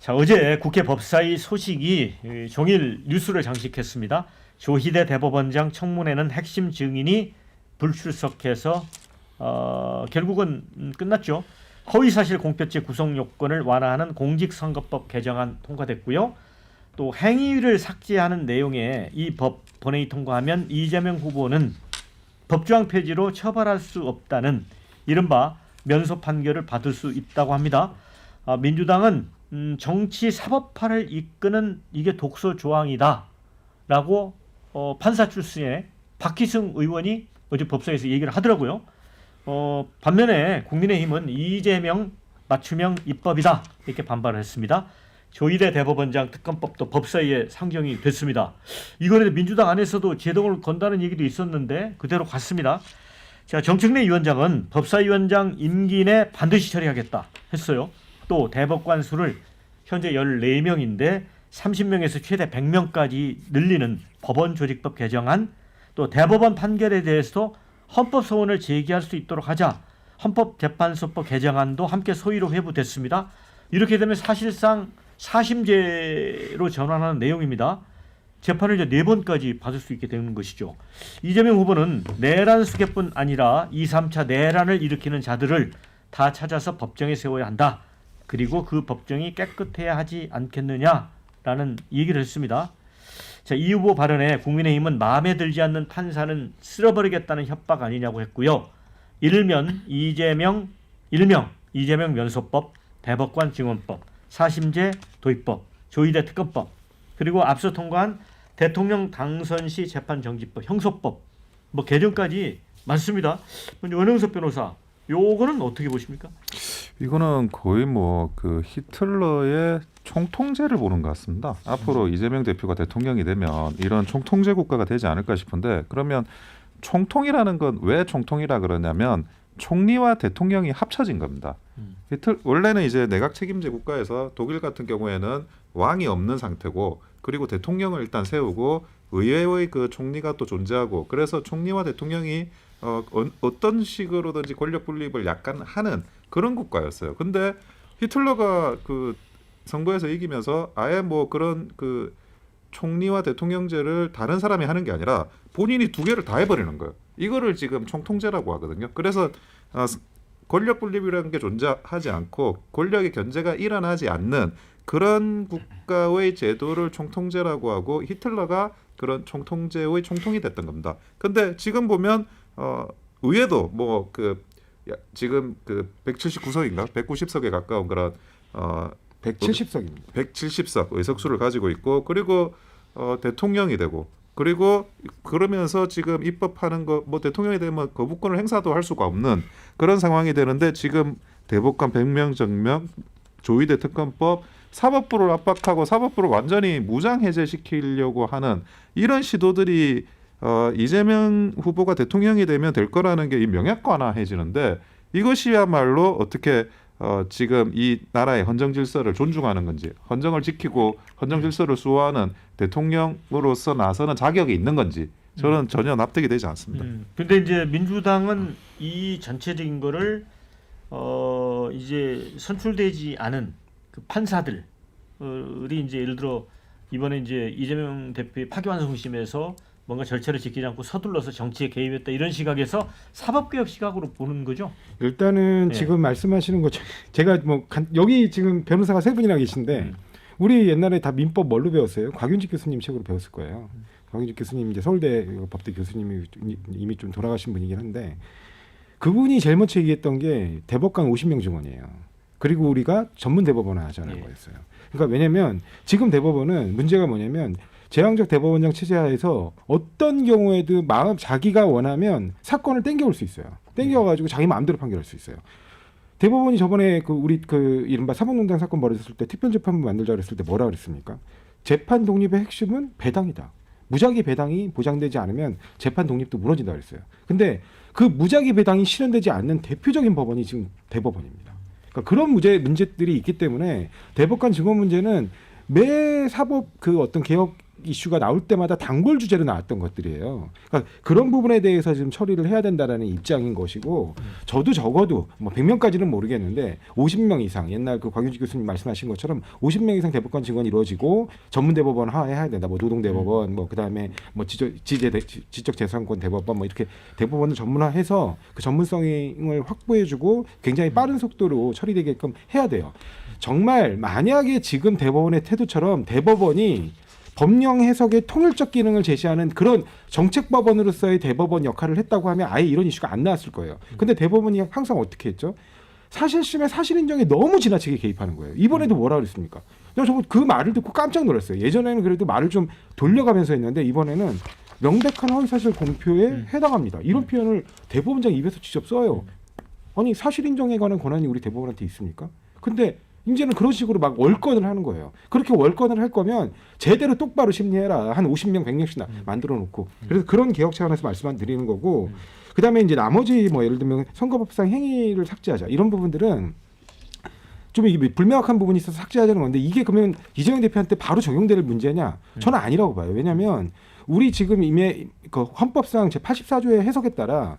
자, 어제 국회 법사위 소식이 종일 뉴스를 장식했습니다. 조희대 대법원장 청문회는 핵심 증인이 불출석해서 결국은 끝났죠. 허위사실 공표죄 구성 요건을 완화하는 공직선거법 개정안 통과됐고요. 또 행위를 삭제하는 내용의 이 법 본회의 통과하면 이재명 후보는 법조항 폐지로 처벌할 수 없다는 이른바 면소 판결을 받을 수 있다고 합니다. 민주당은 정치 사법화를 이끄는 이게 독소 조항이다라고 판사 출신의 박희승 의원이 어제 법사위에서 얘기를 하더라고요. 반면에 국민의힘은 이재명 맞춤형 입법이다 이렇게 반발을 했습니다. 조희대 대법원장 특검법도 법사위에 상정이 됐습니다. 이거는 민주당 안에서도 제동을 건다는 얘기도 있었는데 그대로 갔습니다. 자, 정청래 위원장은 법사위원장 임기 내 반드시 처리하겠다 했어요. 또 대법관 수를 현재 14명인데 30명에서 최대 100명까지 늘리는 법원조직법 개정안, 또 대법원 판결에 대해서도 헌법소원을 제기할 수 있도록 하자, 헌법재판소법 개정안도 함께 소위로 회부됐습니다. 이렇게 되면 사실상 사심제로 전환하는 내용입니다. 재판을 이제 4번까지 받을 수 있게 되는 것이죠. 이재명 후보는 내란 수개뿐 아니라 2, 3차 내란을 일으키는 자들을 다 찾아서 법정에 세워야 한다. 그리고 그 법정이 깨끗해야 하지 않겠느냐라는 얘기를 했습니다. 자, 이 후보 발언에 국민의힘은 마음에 들지 않는 판사는 쓸어버리겠다는 협박 아니냐고 했고요. 일명 이재명 면소법, 대법관 증언법, 사심제 도입법, 조희대 특검법, 그리고 앞서 통과한 대통령 당선 시 재판 정지법, 형소법 개정까지 많습니다. 먼저 원영석 변호사, 요거는 어떻게 보십니까? 이거는 거의 그 히틀러의 총통제를 보는 것 같습니다. 앞으로 이재명 대표가 대통령이 되면 이런 총통제 국가가 되지 않을까 싶은데, 그러면 총통이라는 건 왜 총통이라 그러냐면 총리와 대통령이 합쳐진 겁니다. 원래는 이제 내각 책임제 국가에서 독일 같은 경우에는 왕이 없는 상태고, 그리고 대통령을 일단 세우고 의회의 그 총리가 또 존재하고, 그래서 총리와 대통령이 어떤 식으로든지 권력 분립을 약간 하는 그런 국가였어요. 근데 히틀러가 그 선거에서 이기면서 아예 그런 그 총리와 대통령제를 다른 사람이 하는 게 아니라 본인이 두 개를 다 해버리는 거예요. 이거를 지금 총통제라고 하거든요. 그래서 권력 분립이라는 게 존재하지 않고 권력의 견제가 일어나지 않는 그런 국가의 제도를 총통제라고 하고, 히틀러가 그런 총통제의 총통이 됐던 겁니다. 근데 지금 보면 의회도 지금 179석인가 190석에 가까운 그런 170석입니다. 170석 의석수를 가지고 있고, 그리고 대통령이 되고, 그리고 그러면서 지금 입법하는 거 대통령이 되면 거부권을 행사도 할 수가 없는 그런 상황이 되는데, 지금 대법관 100명 정명, 조희대 특검법, 사법부를 압박하고 사법부를 완전히 무장 해제시키려고 하는 이런 시도들이 이재명 후보가 대통령이 되면 될 거라는 게 이 명약관화해지는데, 이것이야말로 어떻게 지금 이 나라의 헌정 질서를 존중하는 건지, 헌정을 지키고 헌정 질서를 수호하는 대통령으로서 나서는 자격이 있는 건지 저는 전혀 납득이 되지 않습니다. 근데 이제 민주당은 이 전체적인 거를 이제 선출되지 않은 그 판사들이 이제 예를 들어 이번에 이제 이재명 대표의 파기환송심에서 뭔가 절차를 지키지 않고 서둘러서 정치에 개입했다, 이런 시각에서 사법개혁 시각으로 보는 거죠. 일단은 지금 말씀하시는 거 제가 여기 지금 변호사가 3분이나 계신데 우리 옛날에 다 민법 뭘로 배웠어요? 곽윤직 교수님 책으로 배웠을 거예요. 곽윤직 교수님 이제 서울대 법대 교수님이 이미 좀 돌아가신 분이긴 한데, 그분이 제일 먼저 얘기했던 게 대법관 50명 증언이에요. 그리고 우리가 전문 대법원을 하자는 거였어요. 그러니까 왜냐면 지금 대법원은 문제가 뭐냐면 제왕적 대법원장 체제 하에서 어떤 경우에도 자기가 원하면 사건을 땡겨올 수 있어요. 땡겨가지고 자기 마음대로 판결할 수 있어요. 대법원이 저번에 우리 이른바 사법농단 사건 벌어졌을 때 특별재판부 만들자 그랬을 때 뭐라 그랬습니까? 재판 독립의 핵심은 배당이다. 무작위 배당이 보장되지 않으면 재판 독립도 무너진다 그랬어요. 근데 그 무작위 배당이 실현되지 않는 대표적인 법원이 지금 대법원입니다. 그러니까 그런 문제들이 있기 때문에 대법관 증언 문제는 매 사법 어떤 개혁 이슈가 나올 때마다 단골 주제로 나왔던 것들이에요. 그러니까 그런 부분에 대해서 지금 처리를 해야 된다라는 입장인 것이고 저도 적어도 뭐 100명까지는 모르겠는데 50명 이상 옛날 그 곽윤식 교수님 말씀하신 것처럼 50명 이상 대법관 증언이 이루어지고 전문 대법원 하해해야 된다. 뭐 노동 대법원 뭐 그다음에 뭐 지적 재산권 대법원 뭐 이렇게 대법원을 전문화해서 그 전문성을 확보해주고 굉장히 빠른 속도로 처리되게끔 해야 돼요. 정말 만약에 지금 대법원의 태도처럼 대법원이 법령 해석의 통일적 기능을 제시하는 그런 정책법원으로서의 대법원 역할을 했다고 하면 아예 이런 이슈가 안 나왔을 거예요. 근데 대법원이 항상 어떻게 했죠? 사실심의 사실 인정에 너무 지나치게 개입하는 거예요. 이번에도 뭐라 그랬습니까? 저는 그 말을 듣고 깜짝 놀랐어요. 예전에는 그래도 말을 좀 돌려가면서 했는데 이번에는 명백한 허위사실 공표에 해당합니다. 이런 표현을 대법원장 입에서 직접 써요. 아니 사실 인정에 관한 권한이 우리 대법원한테 있습니까? 근데 이제는 그런 식으로 막 월권을 하는 거예요. 그렇게 월권을 할 거면 제대로 똑바로 심리해라. 한 50명, 100명씩 만들어 놓고. 그래서 그런 개혁 차원에서 말씀을 드리는 거고. 그다음에 이제 나머지 뭐 예를 들면 선거법상 행위를 삭제하자. 이런 부분들은 좀 이게 불명확한 부분이 있어서 삭제하자는 건데 이게 그러면 이재명 대표한테 바로 적용될 문제냐? 저는 아니라고 봐요. 왜냐하면 우리 지금 이미 그 헌법상 제84조의 해석에 따라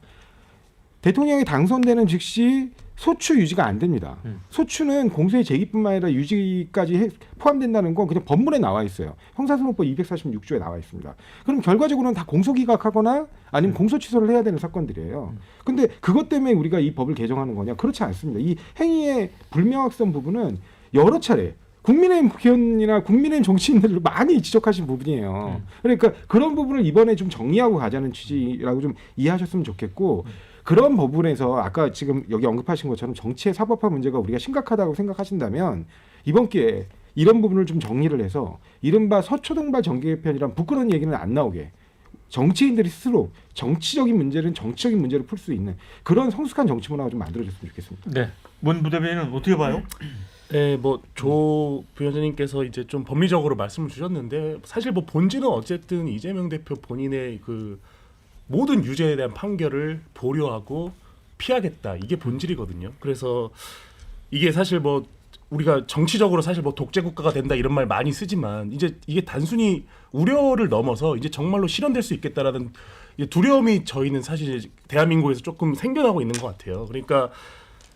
대통령이 당선되는 즉시 소추 유지가 안 됩니다. 소추는 공소의 제기뿐만 아니라 유지까지 포함된다는 건 그냥 법문에 나와 있어요. 형사소송법 246조에 나와 있습니다. 그럼 결과적으로는 다 공소기각하거나 아니면 공소 취소를 해야 되는 사건들이에요. 근데 그것 때문에 우리가 이 법을 개정하는 거냐? 그렇지 않습니다. 이 행위의 불명확성 부분은 여러 차례 국민의힘 국회의원이나 국민의힘 정치인들을 많이 지적하신 부분이에요. 그러니까 그런 부분을 이번에 좀 정리하고 가자는 취지라고 좀 이해하셨으면 좋겠고 그런 부분에서 아까 지금 여기 언급하신 것처럼 정치의 사법화 문제가 우리가 심각하다고 생각하신다면 이번 기회에 이런 부분을 좀 정리를 해서 이른바 서초동발 정계개편이란 부끄러운 얘기는 안 나오게 정치인들이 스스로 정치적인 문제는 정치적인 문제로 풀 수 있는 그런 성숙한 정치 문화가 좀 만들어졌으면 좋겠습니다. 네. 문 부대변인은 어떻게 봐요? 네, 뭐 조 부위원장님께서 이제 좀 법리적으로 말씀을 주셨는데 사실 뭐 본질은 어쨌든 이재명 대표 본인의 그 모든 유죄에 대한 판결을 보류하고 피하겠다 이게 본질이거든요. 그래서 이게 사실 뭐 우리가 정치적으로 사실 뭐 독재 국가가 된다 이런 말 많이 쓰지만 이제 이게 단순히 우려를 넘어서 이제 정말로 실현될 수 있겠다라는 두려움이 저희는 사실 대한민국에서 조금 생겨나고 있는 것 같아요. 그러니까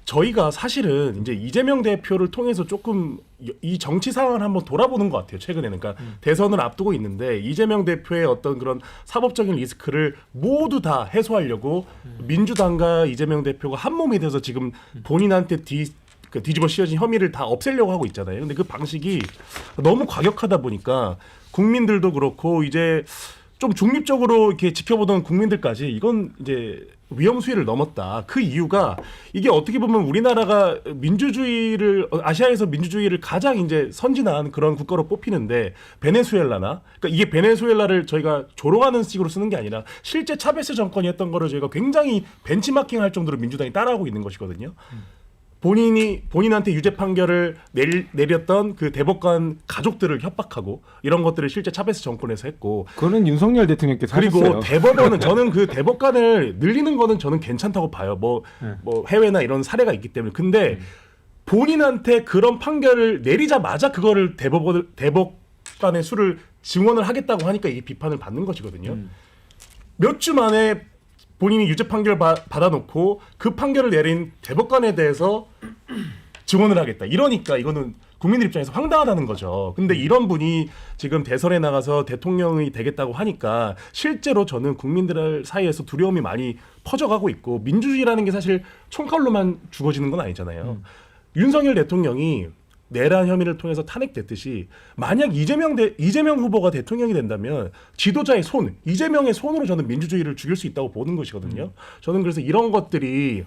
저희가 사실은 이제 이재명 대표를 통해서 조금 이 정치 상황을 한번 돌아보는 것 같아요. 최근에는 그러니까 대선을 앞두고 있는데 이재명 대표의 어떤 그런 사법적인 리스크를 모두 다 해소하려고 민주당과 이재명 대표가 한 몸이 돼서 지금 본인한테 뒤집어 씌워진 혐의를 다 없애려고 하고 있잖아요. 근데 그 방식이 너무 과격하다 보니까 국민들도 그렇고 이제 좀 중립적으로 이렇게 지켜보던 국민들까지 이건 이제 위험 수위를 넘었다. 그 이유가 이게 어떻게 보면 우리나라가 민주주의를 아시아에서 민주주의를 가장 이제 선진한 그런 국가로 뽑히는데 베네수엘라나 그러니까 이게 베네수엘라를 저희가 조롱하는 식으로 쓰는 게 아니라 실제 차베스 정권이 했던 거를 저희가 굉장히 벤치마킹할 정도로 민주당이 따라하고 있는 것이거든요. 본인한테 유죄 판결을 내렸던 그 대법관 가족들을 협박하고 이런 것들을 실제 차베스 정권에서 했고 그거는 윤석열 대통령께서 그리고 하셨어요. 대법원은 저는 그 대법관을 늘리는 거는 저는 괜찮다고 봐요. 뭐 해외나 이런 사례가 있기 때문에. 근데 본인한테 그런 판결을 내리자마자 그거를 대법관의 수를 증언을 하겠다고 하니까 이게 비판을 받는 것이거든요. 몇 주 만에 본인이 유죄 판결 받아놓고 그 판결을 내린 대법관에 대해서 증언을 하겠다. 이러니까 이거는 국민들 입장에서 황당하다는 거죠. 근데 이런 분이 지금 대선에 나가서 대통령이 되겠다고 하니까 실제로 저는 국민들 사이에서 두려움이 많이 퍼져가고 있고 민주주의라는 게 사실 총칼로만 죽어지는 건 아니잖아요. 윤석열 대통령이 내란 혐의를 통해서 탄핵됐듯이 만약 이재명 후보가 대통령이 된다면 지도자의 손, 이재명의 손으로 저는 민주주의를 죽일 수 있다고 보는 것이거든요. 저는 그래서 이런 것들이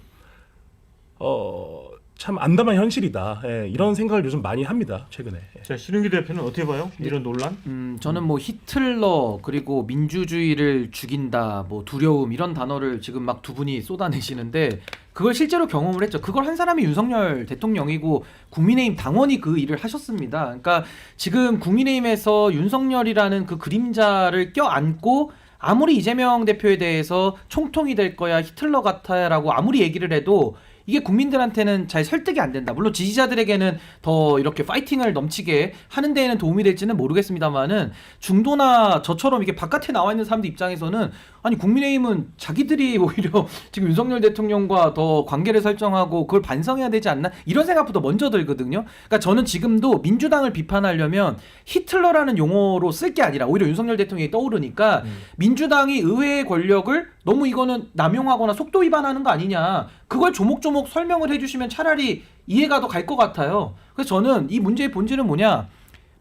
참 암담한 현실이다. 예, 이런 생각을 요즘 많이 합니다. 최근에. 자, 신은기 대표는 어떻게 봐요? 이런 논란? 저는 뭐 히틀러 그리고 민주주의를 죽인다, 뭐 두려움 이런 단어를 지금 막 두 분이 쏟아내시는데 그걸 실제로 경험을 했죠. 그걸 한 사람이 윤석열 대통령이고 국민의힘 당원이 그 일을 하셨습니다. 그러니까 지금 국민의힘에서 윤석열이라는 그 그림자를 껴안고 아무리 이재명 대표에 대해서 총통이 될 거야, 히틀러 같아라고 아무리 얘기를 해도 이게 국민들한테는 잘 설득이 안 된다. 물론 지지자들에게는 더 이렇게 파이팅을 넘치게 하는 데에는 도움이 될지는 모르겠습니다만은 중도나 저처럼 이게 바깥에 나와 있는 사람들 입장에서는 아니 국민의힘은 자기들이 오히려 지금 윤석열 대통령과 더 관계를 설정하고 그걸 반성해야 되지 않나 이런 생각부터 먼저 들거든요. 그러니까 저는 지금도 민주당을 비판하려면 히틀러라는 용어로 쓸 게 아니라 오히려 윤석열 대통령이 떠오르니까 민주당이 의회의 권력을 너무 이거는 남용하거나 속도 위반하는 거 아니냐 그걸 조목조목 설명을 해주시면 차라리 이해가 더 갈 것 같아요. 그래서 저는 이 문제의 본질은 뭐냐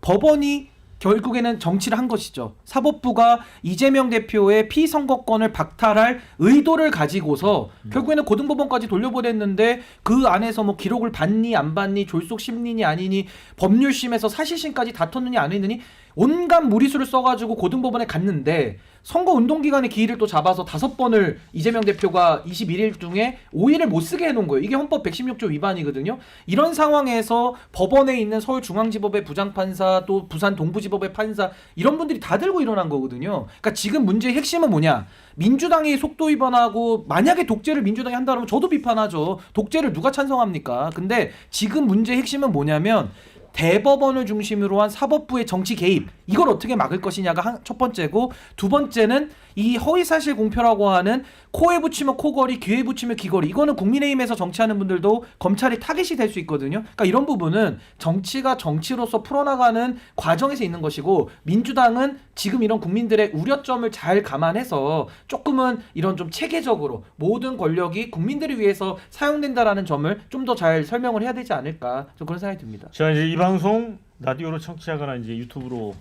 법원이 결국에는 정치를 한 것이죠. 사법부가 이재명 대표의 피선거권을 박탈할 의도를 가지고서 결국에는 고등법원까지 돌려보냈는데 그 안에서 뭐 기록을 받니 안 받니 졸속 심리니 아니니 법률심에서 사실심까지 다퉜느니 안 했느니 온갖 무리수를 써가지고 고등법원에 갔는데 선거운동기간의 기일을 또 잡아서 5번을 이재명 대표가 21일 중에 5일을 못 쓰게 해놓은 거예요. 이게 헌법 116조 위반이거든요. 이런 상황에서 법원에 있는 서울중앙지법의 부장판사 또 부산 동부지법의 판사 이런 분들이 다 들고 일어난 거거든요. 그러니까 지금 문제의 핵심은 뭐냐. 민주당이 속도 위반하고 만약에 독재를 민주당이 한다 그러면 저도 비판하죠. 독재를 누가 찬성합니까? 근데 지금 문제의 핵심은 뭐냐면 대법원을 중심으로 한 사법부의 정치 개입 이걸 어떻게 막을 것이냐가 첫 번째고 두 번째는 이 허위사실 공표라고 하는 코에 붙이면 코걸이 귀에 붙이면 귀걸이 이거는 국민의힘에서 정치하는 분들도 검찰이 타겟이 될 수 있거든요. 그러니까 이런 부분은 정치가 정치로서 풀어나가는 과정에서 있는 것이고 민주당은 지금 이런 국민들의 우려점을 잘 감안해서 조금은 이런 좀 체계적으로 모든 권력이 국민들을 위해서 사용된다라는 점을 좀 더 잘 설명을 해야 되지 않을까 좀 그런 생각이 듭니다. 자 이제 이 방송 라디오로 청취하거나 이제 유튜브로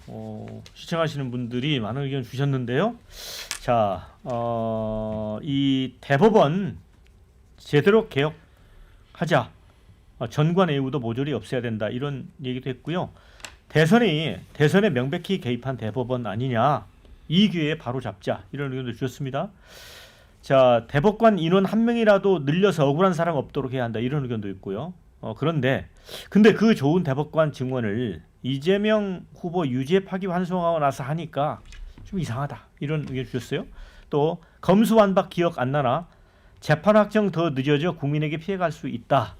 시청하시는 분들이 많은 의견 주셨는데요. 자, 이 대법원 제대로 개혁하자. 전관 예우도 모조리 없애야 된다. 이런 얘기도 했고요. 대선에 명백히 개입한 대법원 아니냐. 이 기회에 바로 잡자. 이런 의견도 주셨습니다. 자, 대법관 인원 1명이라도 늘려서 억울한 사람 없도록 해야 한다. 이런 의견도 있고요. 근데 그 좋은 대법관 증언을 이재명 후보 유죄 파기 환송하고 나서 하니까 좀 이상하다 이런 의견 주셨어요. 또 검수완박 기억 안 나나 재판 확정 더 늦어져 국민에게 피해갈 수 있다.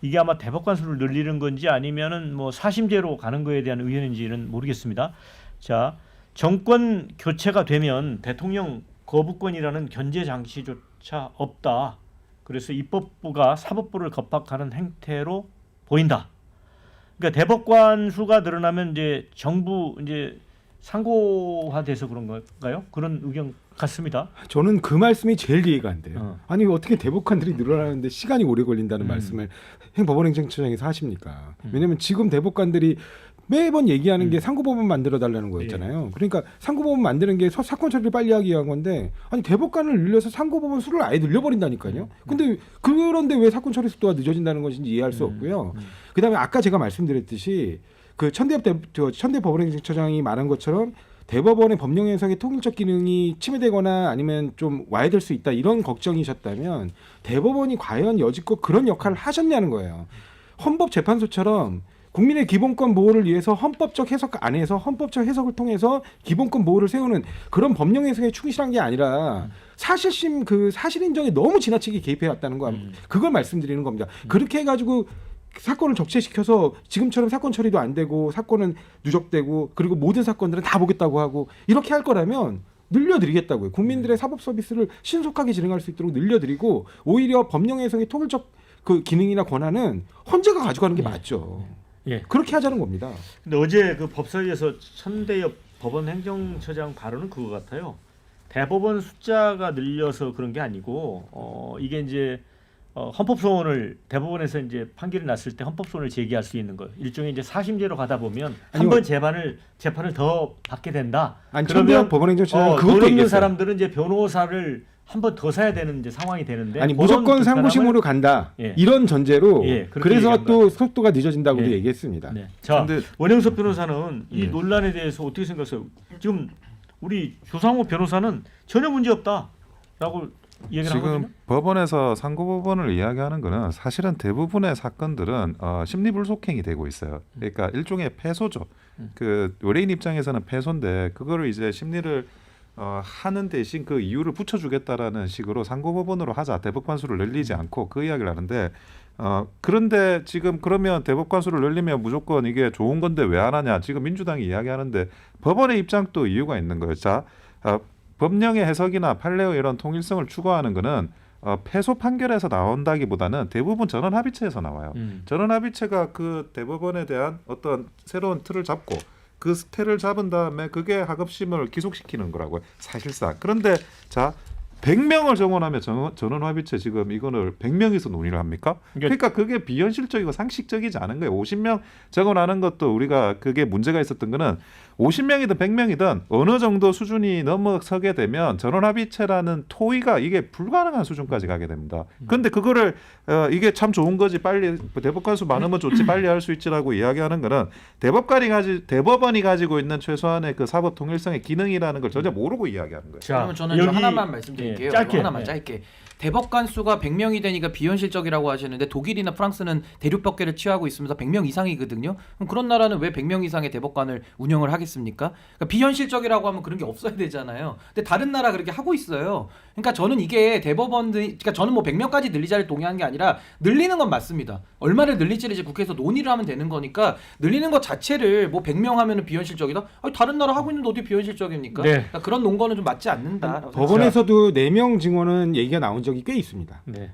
이게 아마 대법관 수를 늘리는 건지 아니면은 뭐 사심제로 가는 거에 대한 의견인지는 모르겠습니다. 자, 정권 교체가 되면 대통령 거부권이라는 견제 장치조차 없다. 그래서 입법부가 사법부를 겁박하는 행태로 보인다. 그러니까 대법관 수가 늘어나면 이제 정부 이제 상고화돼서 그런 건가요? 그런 의견 같습니다. 저는 그 말씀이 제일 이해가 안 돼요. 아니 어떻게 대법관들이 늘어나는데 시간이 오래 걸린다는 말씀을 법원행정처장에서 하십니까? 왜냐하면 지금 대법관들이 매번 얘기하는 게 상고법원 만들어 달라는 거였잖아요. 그러니까 상고법원 만드는 게 사건 처리를 빨리 하기 위한 건데 아니 대법관을 늘려서 상고법원 수를 아예 늘려버린다니까요. 근데 그런데 왜 사건 처리 속도가 늦어진다는 것인지 이해할 수 없고요. 그다음에 아까 제가 말씀드렸듯이 그 천대 법원행정처장이 말한 것처럼 대법원의 법령 해석의 통일적 기능이 침해되거나 아니면 좀 와해될 수 있다 이런 걱정이셨다면 대법원이 과연 여지껏 그런 역할을 하셨냐는 거예요. 헌법재판소처럼 국민의 기본권 보호를 위해서 헌법적 해석 안에서 헌법적 해석을 통해서 기본권 보호를 세우는 그런 법령 해석에 충실한 게 아니라 사실심 그 사실 인정에 너무 지나치게 개입해 왔다는 거 그걸 말씀드리는 겁니다. 그렇게 해가지고 사건을 적재시켜서 지금처럼 사건 처리도 안 되고 사건은 누적되고 그리고 모든 사건들은 다 보겠다고 하고 이렇게 할 거라면 늘려드리겠다고요. 국민들의 사법 서비스를 신속하게 진행할 수 있도록 늘려드리고 오히려 법령 해석의 통일적 그 기능이나 권한은 헌재가 가져가는 게 맞죠. 예. 그렇게 하자는 겁니다. 근데 어제 그 법사위에서 천대엽 법원행정처장 발언은 그거 같아요. 대법원 숫자가 늘려서 그런 게 아니고 이게 이제 헌법소원을 대법원에서 이제 판결이 났을 때 헌법소원을 제기할 수 있는 거 일종의 이제 사심제로 가다 보면 한 번 재판을 더 받게 된다. 아니, 그러면 법원행정처장 돈 없는 사람들은 이제 변호사를 한 번 더 사야 되는 이제 상황이 되는데 아니 무조건 상고심으로 간다 이런 전제로 그래서 또 속도가 늦어진다고도 얘기했습니다. 네. 자, 원영석 변호사는 이 논란에 대해서 어떻게 생각하세요? 지금 우리 조상호 변호사는 전혀 문제 없다라고 얘기를 지금 하거든요. 법원에서 상고법원을 이야기하는 거는 사실은 대부분의 사건들은 심리불속행이 되고 있어요. 그러니까 일종의 패소죠. 그 의뢰인 입장에서는 패소인데 그거를 이제 심리를 하는 대신 그 이유를 붙여주겠다라는 식으로 상고법원으로 하자. 대법관수를 늘리지 않고 그 이야기를 하는데 그런데 지금 그러면 대법관수를 늘리면 무조건 이게 좋은 건데 왜 안 하냐. 지금 민주당이 이야기하는데 법원의 입장도 이유가 있는 거예요. 자, 법령의 해석이나 판례의 이런 통일성을 추구하는 거는 패소 판결에서 나온다기보다는 대부분 전원합의체에서 나와요. 전원합의체가 그 대법원에 대한 어떤 새로운 틀을 잡고 그 틀을 잡은 다음에 그게 하급심을 기속시키는 거라고요. 사실상. 그런데 자 100명을 정원하면 전원합의체 지금 이거를 100명에서 논의를 합니까? 그러니까 그게 비현실적이고 상식적이지 않은 거예요. 50명 정원하는 것도 우리가 그게 문제가 있었던 거는 50명이든 100명이든 어느 정도 수준이 넘어서게 되면 전원합의체라는 토의가 이게 불가능한 수준까지 가게 됩니다. 그런데 그거를 이게 참 좋은 거지 빨리 대법관수 많으면 좋지 빨리 할 수 있지라고 이야기하는 거는 대법원이 가지고 있는 최소한의 그 사법 통일성의 기능이라는 걸 전혀 모르고 이야기하는 거예요. 자, 그러면 저는 여기 하나만 말씀드릴게요. 짧게. 하나만 짧게. 대법관 수가 100명이 되니까 비현실적이라고 하시는데 독일이나 프랑스는 대륙법계를 취하고 있으면서 100명 이상이거든요. 그럼 그런 나라는 왜 100명 이상의 대법관을 운영을 하겠습니까? 그러니까 비현실적이라고 하면 그런 게 없어야 되잖아요. 근데 다른 나라 그렇게 하고 있어요. 그러니까 저는 이게 그러니까 저는 뭐 100명까지 늘리자를 동의하는 게 아니라 늘리는 건 맞습니다. 얼마를 늘릴지를 이제 국회에서 논의를 하면 되는 거니까 늘리는 것 자체를 뭐 100명 하면은 비현실적이다. 아니, 다른 나라 하고 있는데 어디 비현실적입니까? 네. 그러니까 그런 논거는 좀 맞지 않는다. 법원에서도 4명 증언은 얘기가 나온 적이 꽤 있습니다. 네.